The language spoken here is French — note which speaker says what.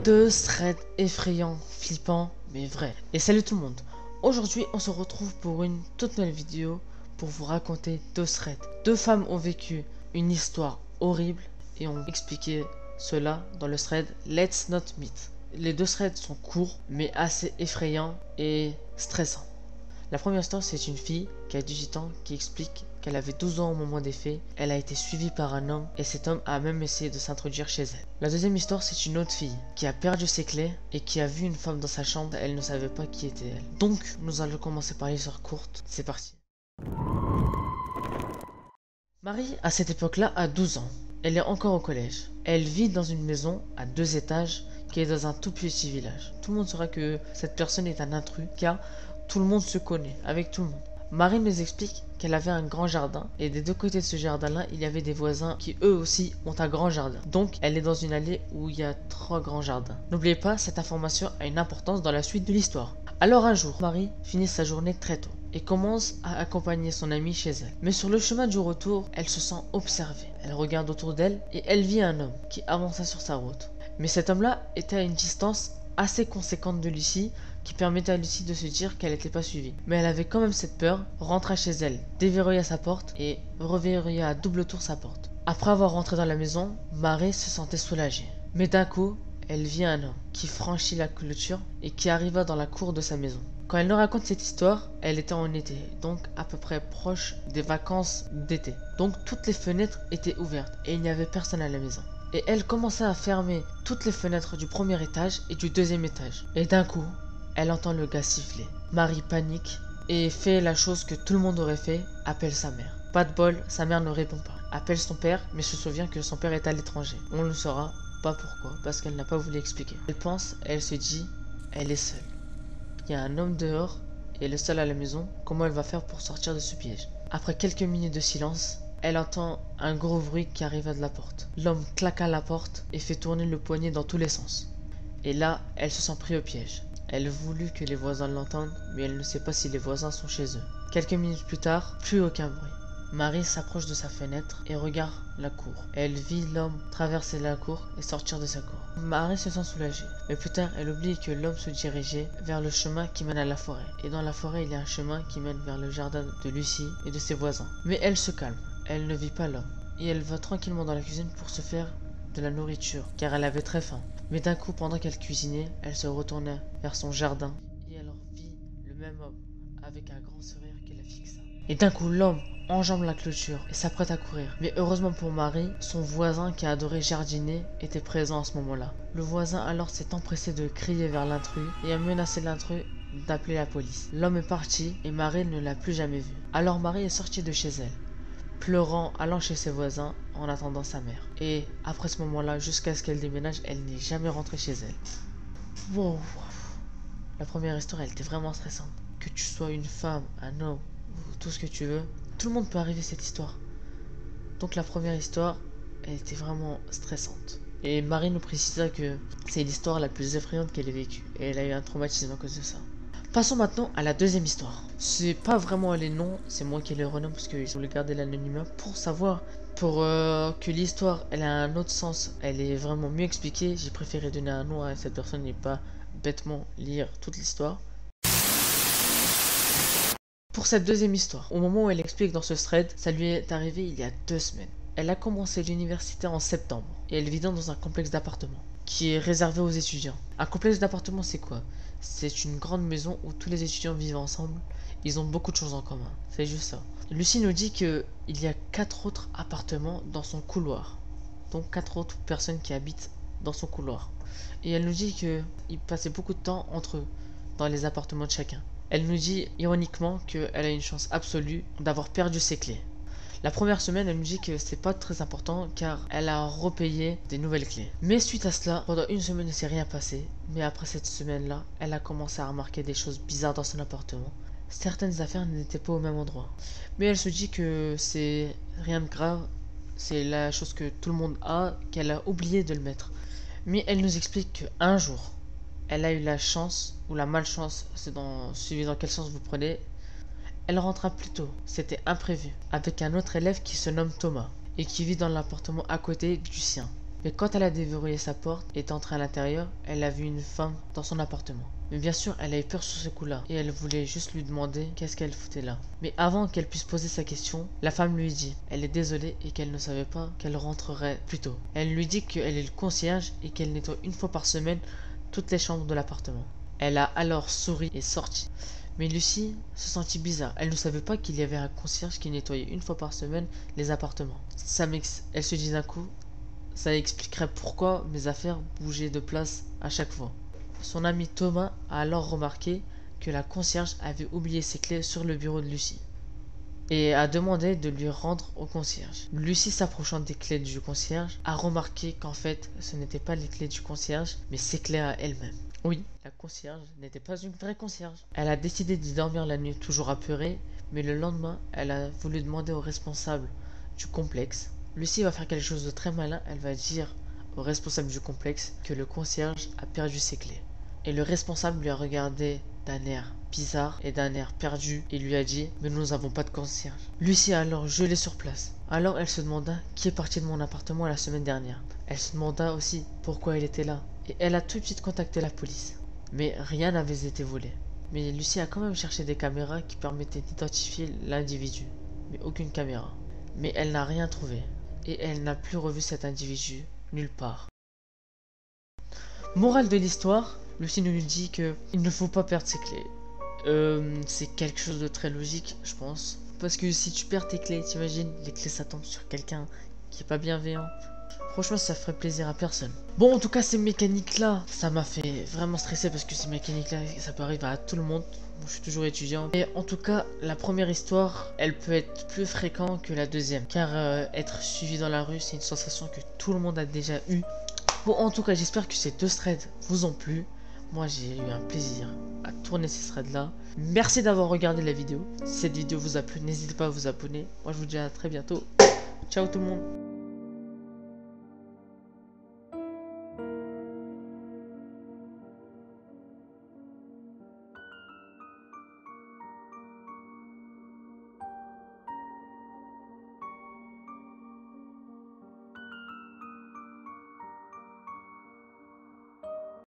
Speaker 1: Deux threads effrayants, flippants, mais vrais. Et salut tout le monde. Aujourd'hui, on se retrouve pour une toute nouvelle vidéo pour vous raconter deux threads. Deux femmes ont vécu une histoire horrible et ont expliqué cela dans le thread Let's Not Meet. Les deux threads sont courts, mais assez effrayants et stressants. La première histoire, c'est une fille qui a 18 ans qui explique qu'elle avait 12 ans au moment des faits. Elle a été suivie par un homme et cet homme a même essayé de s'introduire chez elle. La deuxième histoire, c'est une autre fille qui a perdu ses clés et qui a vu une femme dans sa chambre. Elle ne savait pas qui était elle. Donc, nous allons commencer par l'histoire courte. C'est parti. Marie, à cette époque-là, a 12 ans. Elle est encore au collège. Elle vit dans une maison à 2 étages qui est dans un tout petit village. Tout le monde saura que cette personne est un intrus car tout le monde se connaît avec tout le monde. Marie nous explique qu'elle avait un grand jardin et des deux côtés de ce jardin-là, il y avait des voisins qui eux aussi ont un grand jardin. Donc elle est dans une allée où il y a 3 grands jardins. N'oubliez pas, cette information a une importance dans la suite de l'histoire. Alors un jour, Marie finit sa journée très tôt et commence à accompagner son amie chez elle. Mais sur le chemin du retour, elle se sent observée. Elle regarde autour d'elle et elle vit un homme qui avançait sur sa route. Mais cet homme-là était à une distance assez conséquente de Lucie qui permettait à Lucie de se dire qu'elle n'était pas suivie. Mais elle avait quand même cette peur, rentra chez elle, déverrouilla sa porte et reverrouilla à double tour sa porte. Après avoir rentré dans la maison, Marie se sentait soulagée. Mais d'un coup, elle vit un homme qui franchit la clôture et qui arriva dans la cour de sa maison. Quand elle nous raconte cette histoire, elle était en été, donc à peu près proche des vacances d'été. Donc toutes les fenêtres étaient ouvertes et il n'y avait personne à la maison. Et elle commença à fermer toutes les fenêtres du premier étage et du deuxième étage. Et d'un coup, elle entend le gars siffler. Marie panique et fait la chose que tout le monde aurait fait, appelle sa mère. Pas de bol, sa mère ne répond pas. Appelle son père, mais se souvient que son père est à l'étranger. On ne saura pas pourquoi, parce qu'elle n'a pas voulu expliquer. Elle pense, elle se dit, elle est seule. Il y a un homme dehors et elle est seule à la maison. Comment elle va faire pour sortir de ce piège? Après quelques minutes de silence, elle entend un gros bruit qui arriva de la porte. L'homme claqua la porte et fait tourner le poignet dans tous les sens. Et là, elle se sent prise au piège. Elle voulut que les voisins l'entendent, mais elle ne sait pas si les voisins sont chez eux. Quelques minutes plus tard, plus aucun bruit. Marie s'approche de sa fenêtre et regarde la cour. Elle vit l'homme traverser la cour et sortir de sa cour. Marie se sent soulagée, mais plus tard elle oublie que l'homme se dirigeait vers le chemin qui mène à la forêt. Et dans la forêt, il y a un chemin qui mène vers le jardin de Lucie et de ses voisins. Mais elle se calme, elle ne vit pas l'homme. Et elle va tranquillement dans la cuisine pour se faire de la nourriture, car elle avait très faim. Mais d'un coup, pendant qu'elle cuisinait, elle se retourna vers son jardin et elle vit le même homme avec un grand sourire qui la fixa. Et d'un coup, l'homme enjambe la clôture et s'apprête à courir. Mais heureusement pour Marie, son voisin qui adorait jardiner était présent à ce moment-là. Le voisin alors s'est empressé de crier vers l'intrus et a menacé l'intrus d'appeler la police. L'homme est parti et Marie ne l'a plus jamais vu. Alors Marie est sortie de chez elle, pleurant, allant chez ses voisins en attendant sa mère. Et après ce moment-là, jusqu'à ce qu'elle déménage, elle n'est jamais rentrée chez elle. Wow. La première histoire, elle était vraiment stressante. Que tu sois une femme, un homme, ou tout ce que tu veux, tout le monde peut arriver cette histoire. Donc la première histoire, elle était vraiment stressante. Et Marie nous précisa que c'est l'histoire la plus effrayante qu'elle ait vécue. Et elle a eu un traumatisme à cause de ça. Passons maintenant à la deuxième histoire. C'est pas vraiment les noms, c'est moi qui les renomme parce qu'ils voulaient garder l'anonymat pour savoir, pour que l'histoire elle a un autre sens, elle est vraiment mieux expliquée. J'ai préféré donner un nom à cette personne et pas bêtement lire toute l'histoire. Pour cette deuxième histoire, au moment où elle explique dans ce thread, ça lui est arrivé il y a 2 semaines. Elle a commencé l'université en septembre et elle vit dans un complexe d'appartements qui est réservé aux étudiants. Un complexe d'appartements, c'est quoi? C'est une grande maison où tous les étudiants vivent ensemble. Ils ont beaucoup de choses en commun. C'est juste ça. Lucie nous dit qu'il y a 4 autres appartements dans son couloir. Donc 4 autres personnes qui habitent dans son couloir. Et elle nous dit qu'il passait beaucoup de temps entre eux, dans les appartements de chacun. Elle nous dit ironiquement qu'elle a une chance absolue d'avoir perdu ses clés. La première semaine, elle nous dit que c'est pas très important car elle a repayé des nouvelles clés. Mais suite à cela, pendant une semaine, il ne s'est rien passé. Mais après cette semaine-là, elle a commencé à remarquer des choses bizarres dans son appartement. Certaines affaires n'étaient pas au même endroit. Mais elle se dit que c'est rien de grave. C'est la chose que tout le monde a, qu'elle a oublié de le mettre. Mais elle nous explique qu'un jour, elle a eu la chance ou la malchance, suivant dans quel sens vous prenez. Elle rentra plus tôt, c'était imprévu, avec un autre élève qui se nomme Thomas et qui vit dans l'appartement à côté du sien. Mais quand elle a déverrouillé sa porte et est entrée à l'intérieur, elle a vu une femme dans son appartement. Mais bien sûr, elle a eu peur sur ce coup-là et elle voulait juste lui demander qu'est-ce qu'elle foutait là. Mais avant qu'elle puisse poser sa question, la femme lui dit elle est désolée et qu'elle ne savait pas qu'elle rentrerait plus tôt. Elle lui dit qu'elle est le concierge et qu'elle nettoie une fois par semaine toutes les chambres de l'appartement. Elle a alors souri et sorti. Mais Lucie se sentit bizarre. Elle ne savait pas qu'il y avait un concierge qui nettoyait une fois par semaine les appartements. Elle se dit d'un coup, ça expliquerait pourquoi mes affaires bougeaient de place à chaque fois. Son ami Thomas a alors remarqué que la concierge avait oublié ses clés sur le bureau de Lucie et a demandé de lui rendre au concierge. Lucie, s'approchant des clés du concierge, a remarqué qu'en fait ce n'étaient pas les clés du concierge mais ses clés à elle-même. Oui, la concierge n'était pas une vraie concierge. Elle a décidé d'y dormir la nuit, toujours apeurée, mais le lendemain, elle a voulu demander au responsable du complexe. Lucie va faire quelque chose de très malin, elle va dire au responsable du complexe que le concierge a perdu ses clés. Et le responsable lui a regardé d'un air bizarre et d'un air perdu et lui a dit « Mais nous n'avons pas de concierge ». Lucie a alors gelé sur place. Alors elle se demanda qui est parti de mon appartement la semaine dernière. Elle se demanda aussi pourquoi elle était là. Et elle a tout de suite contacté la police. Mais rien n'avait été volé. Mais Lucie a quand même cherché des caméras qui permettaient d'identifier l'individu. Mais aucune caméra. Mais elle n'a rien trouvé. Et elle n'a plus revu cet individu nulle part. Morale de l'histoire, Lucie nous dit que il ne faut pas perdre ses clés. C'est quelque chose de très logique, je pense. Parce que si tu perds tes clés, t'imagines, les clés ça tombe sur quelqu'un qui est pas bienveillant. Franchement, ça ferait plaisir à personne. Bon, en tout cas, ces mécaniques-là, ça m'a fait vraiment stresser parce que ces mécaniques-là, ça peut arriver à tout le monde. Moi, je suis toujours étudiant. Et en tout cas, la première histoire, elle peut être plus fréquente que la deuxième. Car être suivi dans la rue, c'est une sensation que tout le monde a déjà eue. Bon, en tout cas, j'espère que ces deux threads vous ont plu. Moi, j'ai eu un plaisir à tourner ces threads-là. Merci d'avoir regardé la vidéo. Si cette vidéo vous a plu, n'hésitez pas à vous abonner. Moi, je vous dis à très bientôt. Ciao tout le monde.